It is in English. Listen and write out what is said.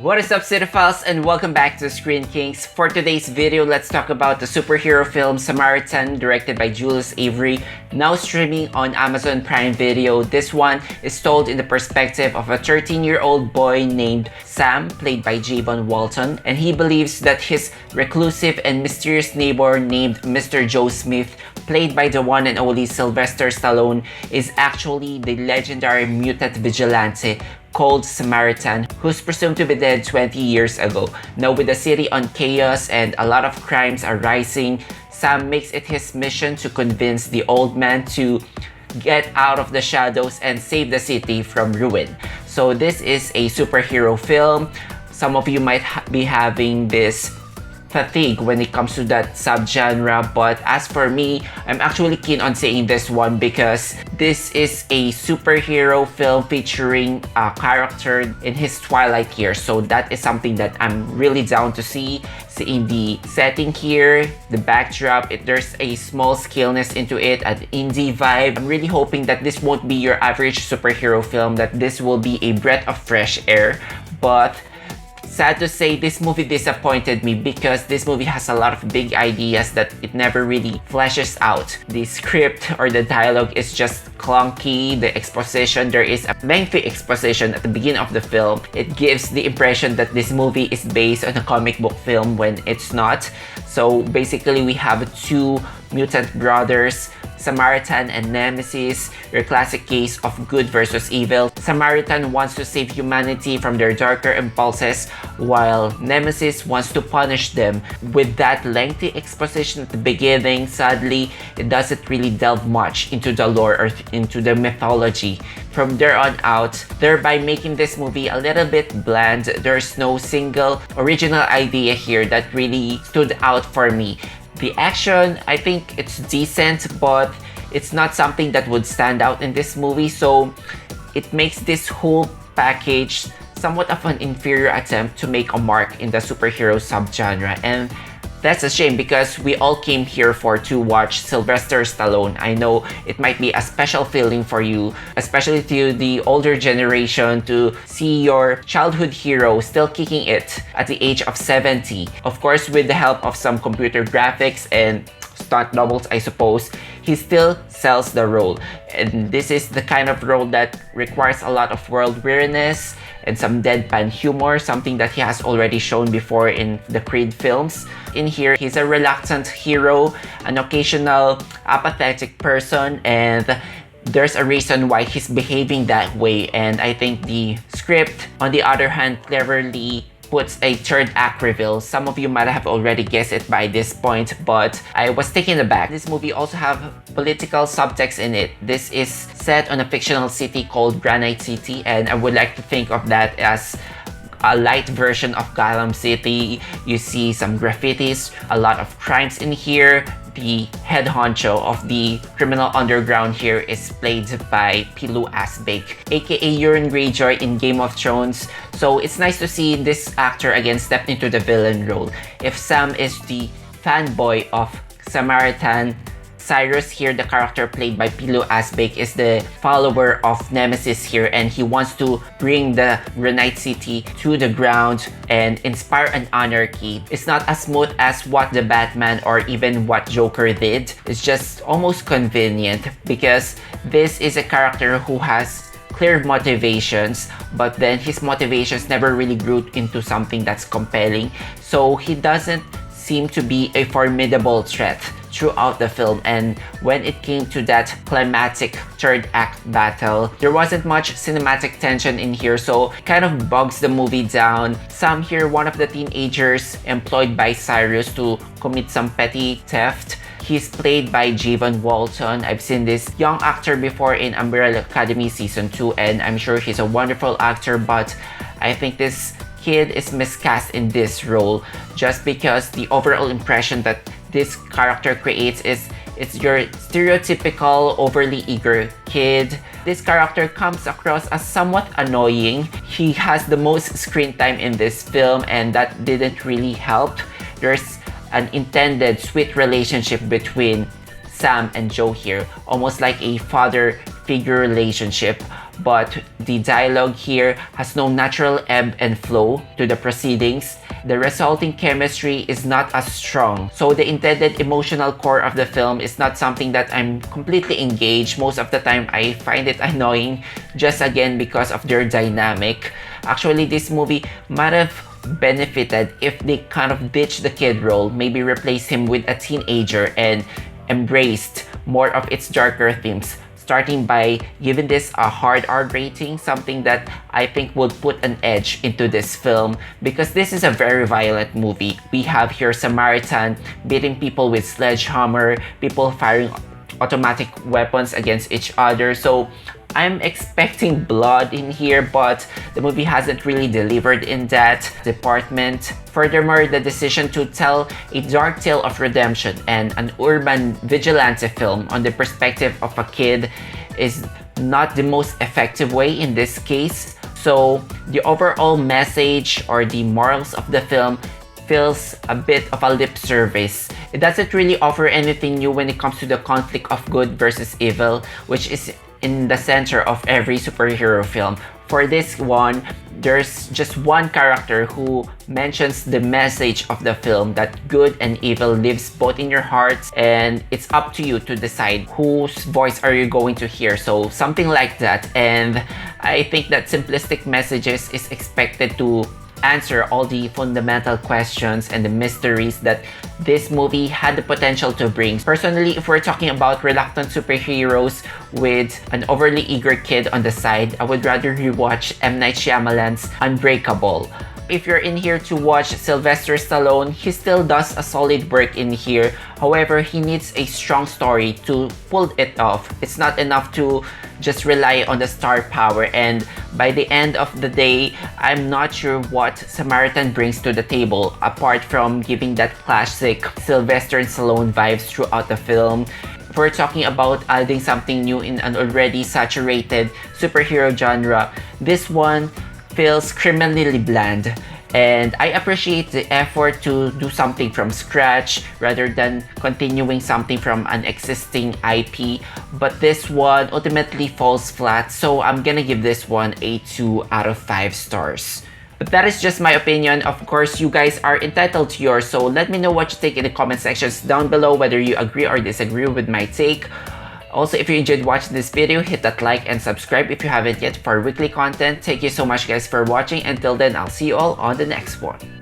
What is up, cinephiles, and welcome back to Screen Kings. For today's video, let's talk about the superhero film Samaritan, directed by Julius Avery, now streaming on Amazon Prime Video. This one is told in the perspective of a 13-year-old boy named Sam, played by Javon Walton, and he believes that his reclusive and mysterious neighbor named Mr. Joe Smith, played by the one and only Sylvester Stallone, is actually the legendary mutant vigilante called Samaritan, who's presumed to be dead 20 years ago. Now, with the city on chaos and a lot of crimes are rising, Sam makes it his mission to convince the old man to get out of the shadows and save the city from ruin. So this is a superhero film. Some of you might be having this fatigue when it comes to that subgenre, but as for me, I'm actually keen on seeing this one because this is a superhero film featuring a character in his twilight years. So that is something that I'm really down to see. Seeing the setting here, the backdrop, there's a small scaleness into it, an indie vibe. I'm really hoping that this won't be your average superhero film, that this will be a breath of fresh air. But sad to say, this movie disappointed me because this movie has a lot of big ideas that it never really fleshes out. The script or the dialogue is just clunky. The exposition, there is a lengthy exposition at the beginning of the film. It gives the impression that this movie is based on a comic book film when it's not. So basically, we have two mutant brothers, Samaritan and Nemesis, your classic case of good versus evil. Samaritan wants to save humanity from their darker impulses, while Nemesis wants to punish them. With that lengthy exposition at the beginning, sadly, it doesn't really delve much into the lore or into the mythology. From there on out, thereby making this movie a little bit bland. There's no single original idea here that really stood out for me. The action, I think it's decent, but it's not something that would stand out in this movie. So it makes this whole package somewhat of an inferior attempt to make a mark in the superhero subgenre. And that's a shame because we all came here to watch Sylvester Stallone. I know it might be a special feeling for you, especially to the older generation, to see your childhood hero still kicking it at the age of 70. Of course, with the help of some computer graphics and stunt doubles, I suppose, he still sells the role. And this is the kind of role that requires a lot of world weariness and some deadpan humor, something that he has already shown before in the Creed films. In here, he's a reluctant hero, an occasional apathetic person, and there's a reason why he's behaving that way. And I think the script, on the other hand, cleverly puts a third act reveal. Some of you might have already guessed it by this point, but I was taken aback. This movie also have political subtext in it. This is set on a fictional city called Granite City, and I would like to think of that as a light version of Gotham City. You see some graffitis, a lot of crimes in here. The head honcho of the criminal underground here is played by Pilu Asbake, aka Euron Greyjoy in Game of Thrones. So it's nice to see this actor again step into the villain role. If Sam is the fanboy of Samaritan, Cyrus here, the character played by Pilu Asbake, is the follower of Nemesis here, and he wants to bring the Granite City to the ground and inspire an anarchy. It's not as smooth as what the Batman or even what Joker did. It's just almost convenient because this is a character who has clear motivations, but then his motivations never really grew into something that's compelling. So he doesn't seem to be a formidable threat throughout the film. And when it came to that climactic third act battle, there wasn't much cinematic tension in here, so kind of bogs the movie down. Sam here, one of the teenagers employed by Cyrus to commit some petty theft. He's played by Javon Walton. I've seen this young actor before in Umbrella Academy Season 2, and I'm sure he's a wonderful actor, but I think this kid is miscast in this role just because the overall impression that this character creates is it's your stereotypical overly eager kid. This character comes across as somewhat annoying. He has the most screen time in this film, and that didn't really help. There's an intended sweet relationship between Sam and Joe here, almost like a father figure relationship, but the dialogue here has no natural ebb and flow to the proceedings. The resulting chemistry is not as strong, so the intended emotional core of the film is not something that I'm completely engaged. Most of the time I find it annoying, just again because of their dynamic. Actually, this movie might have benefited if they kind of ditched the kid role, maybe replace him with a teenager and embraced more of its darker themes, starting by giving this a hard R rating, something that I think would put an edge into this film because this is a very violent movie. We have here Samaritan beating people with sledgehammer, people firing automatic weapons against each other. So I'm expecting blood in here, but the movie hasn't really delivered in that department. Furthermore, the decision to tell a dark tale of redemption and an urban vigilante film on the perspective of a kid is not the most effective way in this case. So the overall message or the morals of the film feels a bit of a lip service. It doesn't really offer anything new when it comes to the conflict of good versus evil, which is in the center of every superhero film. For this one, there's just one character who mentions the message of the film that good and evil lives both in your hearts, and it's up to you to decide whose voice are you going to hear. So something like that. And I think that simplistic messages is expected to answer all the fundamental questions and the mysteries that this movie had the potential to bring. Personally, if we're talking about reluctant superheroes with an overly eager kid on the side, I would rather rewatch M. Night Shyamalan's Unbreakable. If you're in here to watch Sylvester Stallone, he still does a solid work in here. However, he needs a strong story to pull it off. It's not enough to just rely on the star power, and by the end of the day, I'm not sure what Samaritan brings to the table apart from giving that classic Sylvester Stallone vibes throughout the film. If we're talking about adding something new in an already saturated superhero genre, this one feels criminally bland, and I appreciate the effort to do something from scratch rather than continuing something from an existing IP, but this one ultimately falls flat, so I'm gonna give this one a 2 out of 5 stars. But that is just my opinion. Of course, you guys are entitled to yours, so let me know what you think in the comment sections down below, whether you agree or disagree with my take. Also, if you enjoyed watching this video, hit that like and subscribe if you haven't yet for weekly content. Thank you so much guys for watching. Until then, I'll see you all on the next one.